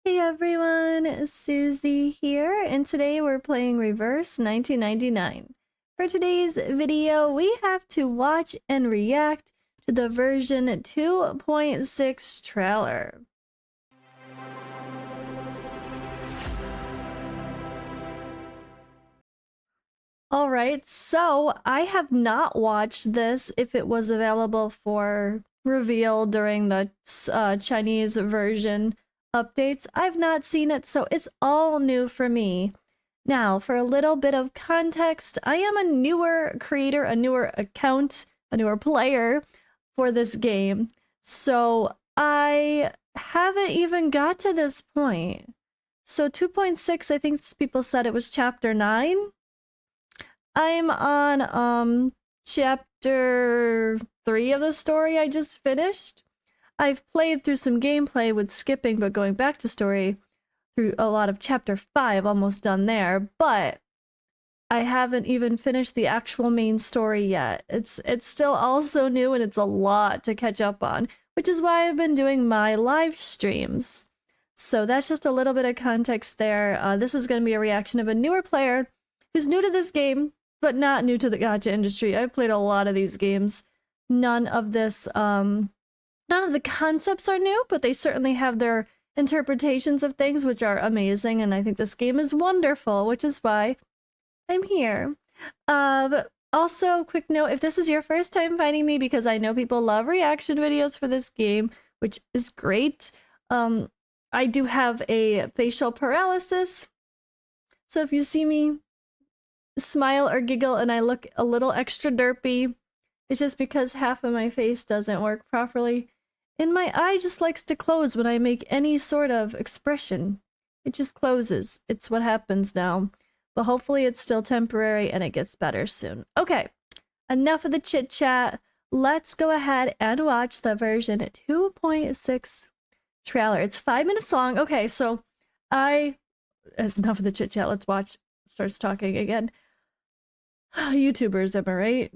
Hey everyone, Suzi here, and today we're playing Reverse 1999. For today's video, we have to watch and react to the version 2.6 trailer. Alright, so I have not watched this if it was available for reveal during the Chinese version updates. I've not seen it, so it's all new for me. Now, for a little bit of context, I am a newer creator, a newer account, a newer player for this game. So I haven't even got to this point. So 2.6, I think people said it was chapter 9. I'm on chapter 3 of the story I just finished. I've played through some gameplay with skipping but going back to story through a lot of chapter 5, almost done there, but I haven't even finished the actual main story yet. It's still also new and it's a lot to catch up on, which is why I've been doing my live streams. So that's just a little bit of context there. This is going to be a reaction of a newer player who's new to this game, but not new to the gacha industry. I've played a lot of these games. None of this, none of the concepts are new, but they certainly have their interpretations of things, which are amazing, and I think this game is wonderful, which is why I'm here. But also, quick note, if this is your first time finding me, because I know people love reaction videos for this game, which is great, I do have a facial paralysis, so if you see me smile or giggle and I look a little extra derpy, it's just because half of my face doesn't work properly. And my eye just likes to close when I make any sort of expression. It just closes. It's what happens now. But hopefully it's still temporary and it gets better soon. Okay, enough of the chit chat. Let's go ahead and watch the version 2.6 trailer. It's 5 minutes long. Okay, so enough of the chit chat. Let's watch. Starts talking again. YouTubers, am I right?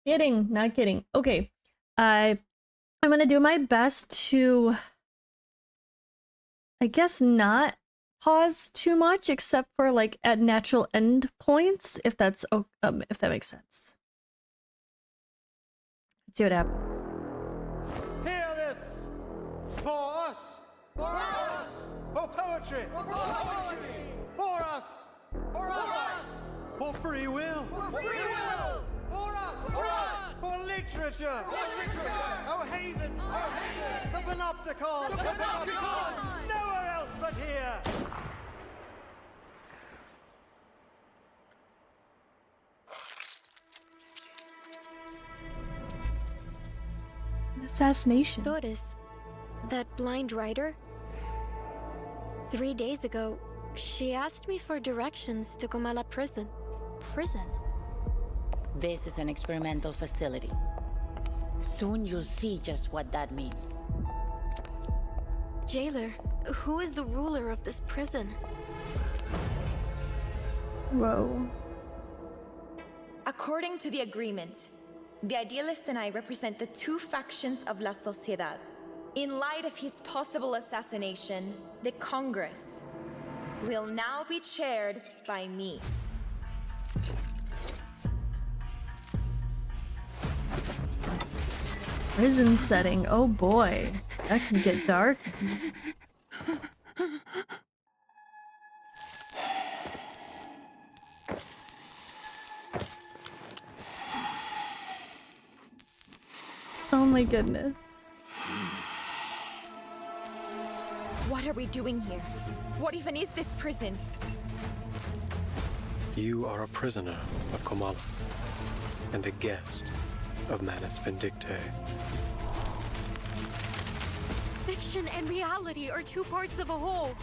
Kidding, not kidding. Okay, I'm gonna do my best to, I guess, not pause too much, except for like at natural end points, if that makes sense. Let's see what happens. Hear this! For us! For us! For poetry! For poetry! For us! For us! For free will! For free will! For us! For us! For literature! For literature! Our haven! Our haven! The Panopticon! The Panopticon! Nowhere else but here! Assassination. Torres, that blind writer? 3 days ago, she asked me for directions to Comala prison. Prison? This is an experimental facility. Soon you'll see just what that means. Jailer, who is the ruler of this prison? Whoa. According to the agreement, the Idealist and I represent the two factions of La Sociedad. In light of his possible assassination, the Congress will now be chaired by me. Prison setting. Oh boy, that can get dark. Oh my goodness. What are we doing here? What even is this prison? You are a prisoner of Comala and a guest of Manus Vindictae. Fiction and reality are two parts of a whole.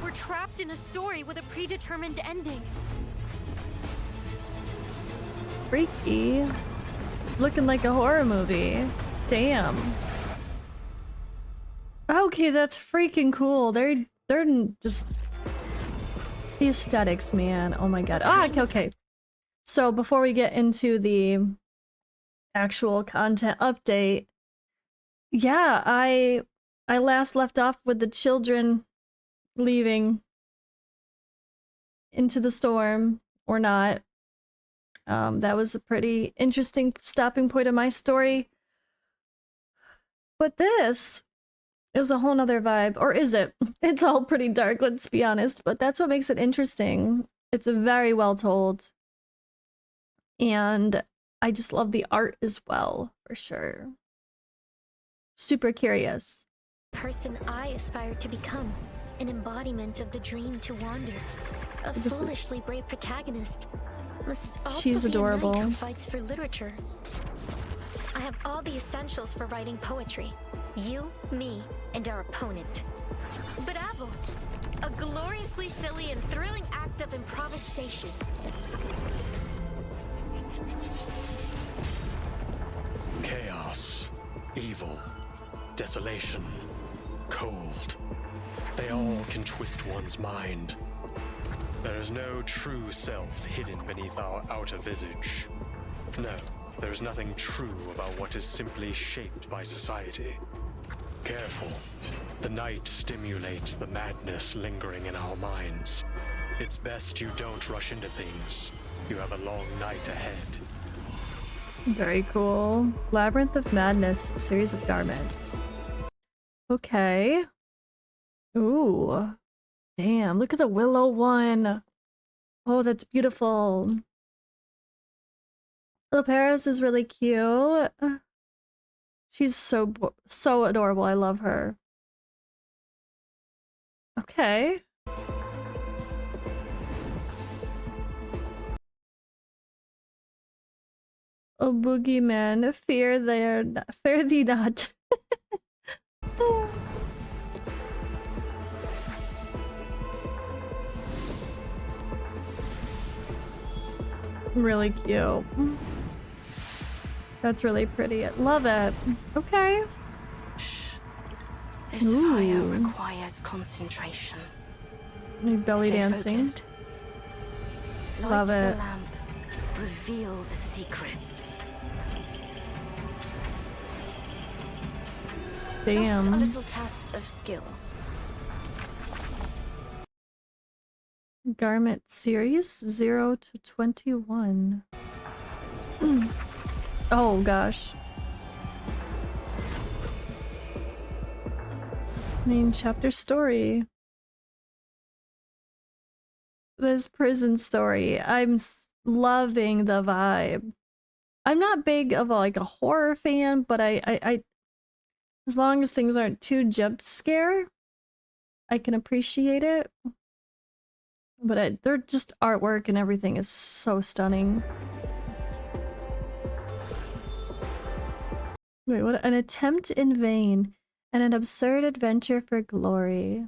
We're trapped in a story with a predetermined ending. Freaky. Looking like a horror movie. Damn. Okay, that's freaking cool. They're just the aesthetics, man. Oh my god. Ah, okay. So before we get into the actual content update, yeah, I last left off with the children leaving into the storm or not. That was a pretty interesting stopping point of my story. But this is a whole nother vibe. Or is it? It's all pretty dark, let's be honest. But that's what makes it interesting. It's very well told. And I just love the art as well, for sure. Super curious. Person I aspire to become. An embodiment of the dream to wander. A foolishly brave protagonist. Must also She's be adorable. a knight who fights for literature. I have all the essentials for writing poetry. You, me, and our opponent. Bravo! A gloriously silly and thrilling act of improvisation. Chaos, evil, desolation, cold. They all can twist one's mind. There is no true self hidden beneath our outer visage. No, there is nothing true about what is simply shaped by society. Careful. The night stimulates the madness lingering in our minds. It's best you don't rush into things. You have a long night ahead. Very cool. Labyrinth of Madness, series of garments. Okay. Ooh. Damn, look at the willow one. Oh, that's beautiful. The Paris is really cute. She's so adorable. I love her. Okay. Oh, boogeyman, fear thee not. Really cute. That's really pretty. I love it. Okay. This Ooh. fire requires concentration. Me belly Stay dancing. focused. Love Light it. the lamp. Reveal the secrets. Just a Damn. little test of skill. Garment series 0 to 21. Oh gosh. Main chapter story. This prison story. I'm loving the vibe. I'm not big of a horror fan, but I as long as things aren't too jump scare, I can appreciate it. But they're just artwork and everything is so stunning. Wait, what? An attempt in vain and an absurd adventure for glory.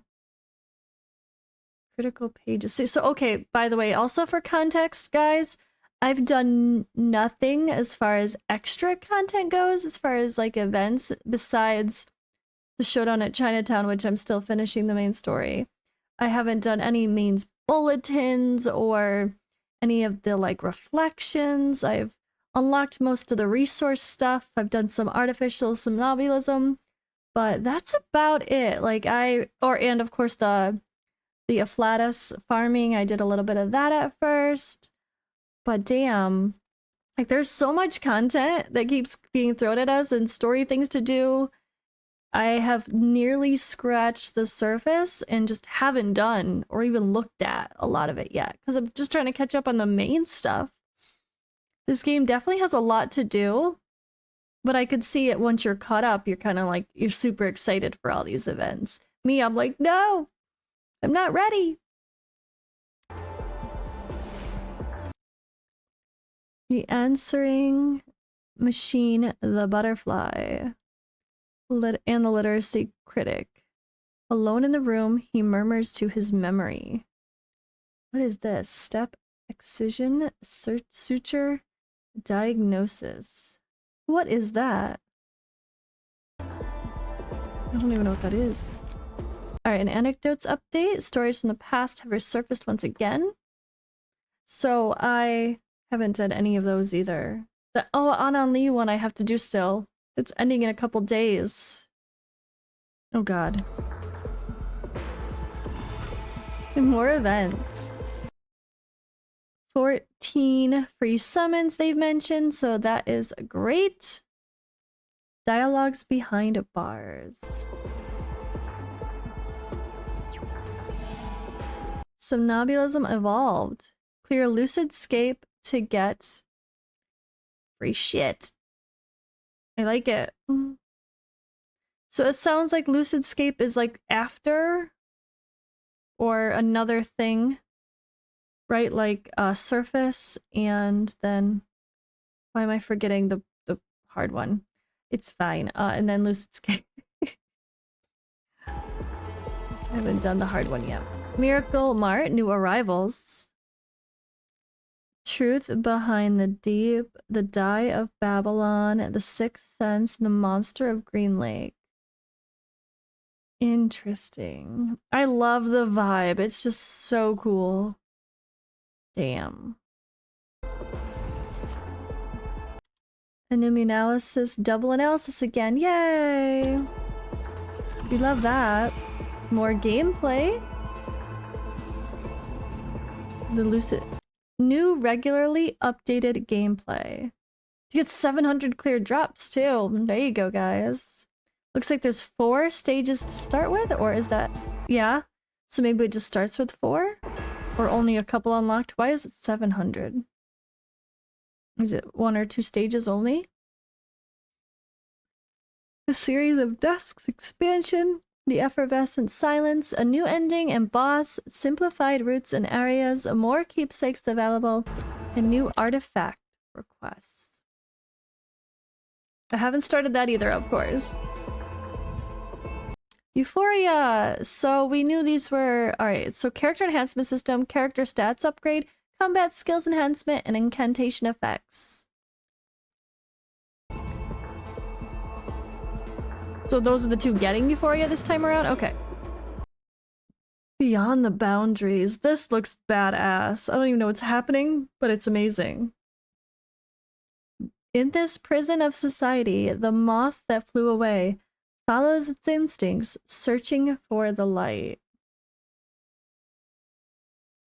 Critical pages. So okay, by the way, also for context, guys, I've done nothing as far as extra content goes, as far as like events, besides the showdown at Chinatown, which I'm still finishing the main story. I haven't done any mains bulletins or any of the like reflections. I've unlocked most of the resource stuff. I've done some artificial somnambulism, but that's about it. Like and of course the afflatus farming, I did a little bit of that at first. But damn, like there's so much content that keeps being thrown at us and story things to do. I have nearly scratched the surface and just haven't done or even looked at a lot of it yet because I'm just trying to catch up on the main stuff. This game definitely has a lot to do, but I could see it once you're caught up, you're kind of like, you're super excited for all these events. Me, I'm like, no, I'm not ready. The answering machine, the butterfly. And the literacy critic. Alone in the room, he murmurs to his memory. What is this? Step, excision, suture, diagnosis. What is that? I don't even know what that is. Alright, an anecdotes update. Stories from the past have resurfaced once again. So I haven't done any of those either. The Anan Lee one I have to do still. It's ending in a couple days. Oh god. And more events. 14 free summons they've mentioned, so that is great. Dialogues behind bars. Somnambulism evolved. Clear lucid scape to get free shit. I like it. So it sounds like lucid scape is like after or another thing, right? Like surface, and then why am I forgetting the hard one? It's fine. And then lucid scape. I haven't done the hard one yet. Miracle Mart, new arrivals. Truth behind the Die of Babylon, the Sixth Sense, and the Monster of Green Lake. Interesting. I love the vibe. It's just so cool. Damn. Enemy analysis, double analysis again. Yay! We love that. More gameplay. The lucid. New regularly updated gameplay. You get 700 clear drops too. There you go, guys. Looks like there's 4 stages to start with, or is that... Yeah? So maybe it just starts with 4? Or only a couple unlocked? Why is it 700? Is it 1 or 2 stages only? A series of dusks, expansion, the effervescent silence, a new ending and boss, simplified routes and areas, more keepsakes available, and new artifact requests. I haven't started that either, of course. Euphoria! So we knew these were... Alright, so character enhancement system, character stats upgrade, combat skills enhancement, and incantation effects. So those are the 2 getting Euphoria this time around? Okay. Beyond the Boundaries. This looks badass. I don't even know what's happening, but it's amazing. In this prison of society, the moth that flew away follows its instincts, searching for the light.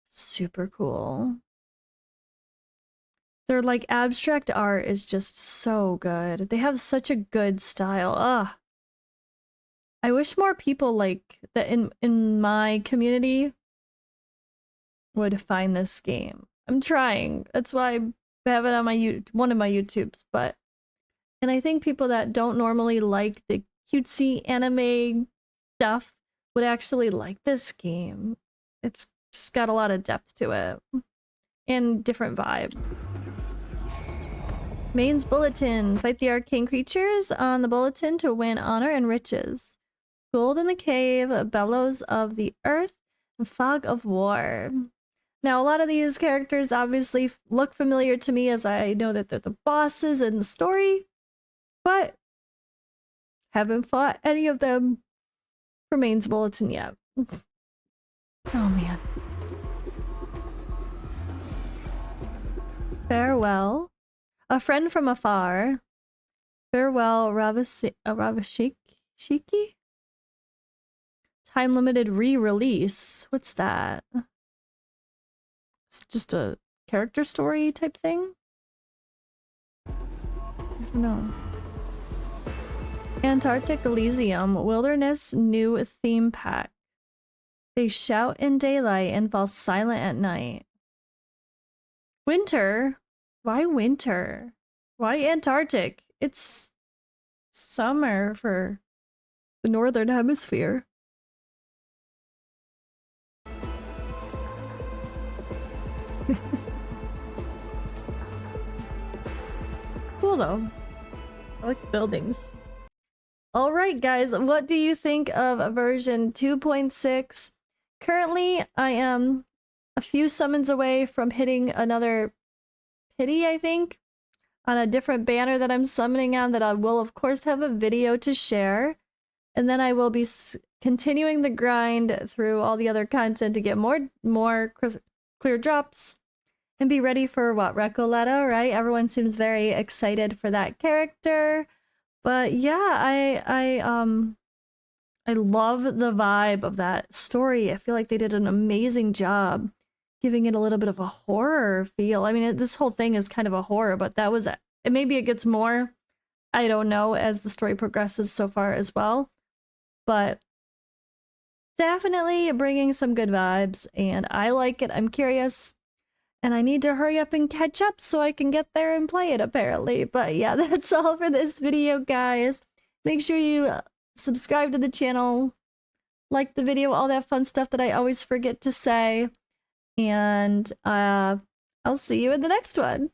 Super cool. Their like abstract art is just so good. They have such a good style. Ugh. I wish more people like that in my community would find this game. I'm trying. That's why I have it on my one of my YouTubes, and I think people that don't normally like the cutesy anime stuff would actually like this game. It's just got a lot of depth to it and different vibe. Main's Bulletin. Fight the arcane creatures on the bulletin to win honor and riches. Gold in the Cave, Bellows of the Earth, and Fog of War. Now, a lot of these characters obviously look familiar to me, as I know that they're the bosses in the story, but haven't fought any of them for Main's Bulletin yet. Oh man. Farewell. A friend from afar. Farewell, Ravashiki? Time-limited re-release. What's that? It's just a character story type thing? I don't know. Antarctic Elysium. Wilderness new theme pack. They shout in daylight and fall silent at night. Winter? Why winter? Why Antarctic? It's summer for the northern hemisphere. Cool though. I like buildings. Alright guys, what do you think of version 2.6? Currently, I am a few summons away from hitting another pity, I think, on a different banner that I'm summoning on that I will of course have a video to share. And then I will be continuing the grind through all the other content to get more clear drops and be ready for what, Recoleta, right? Everyone seems very excited for that character. But yeah, I I love the vibe of that story. I feel like they did an amazing job giving it a little bit of a horror feel. I mean, this whole thing is kind of a horror, but that was it. Maybe it gets more, I don't know, as the story progresses so far as well. But definitely bringing some good vibes, and I like it. I'm curious, and I need to hurry up and catch up so I can get there and play it, apparently. But yeah, that's all for this video, guys. Make sure you subscribe to the channel, like the video, all that fun stuff that I always forget to say. And I'll see you in the next one.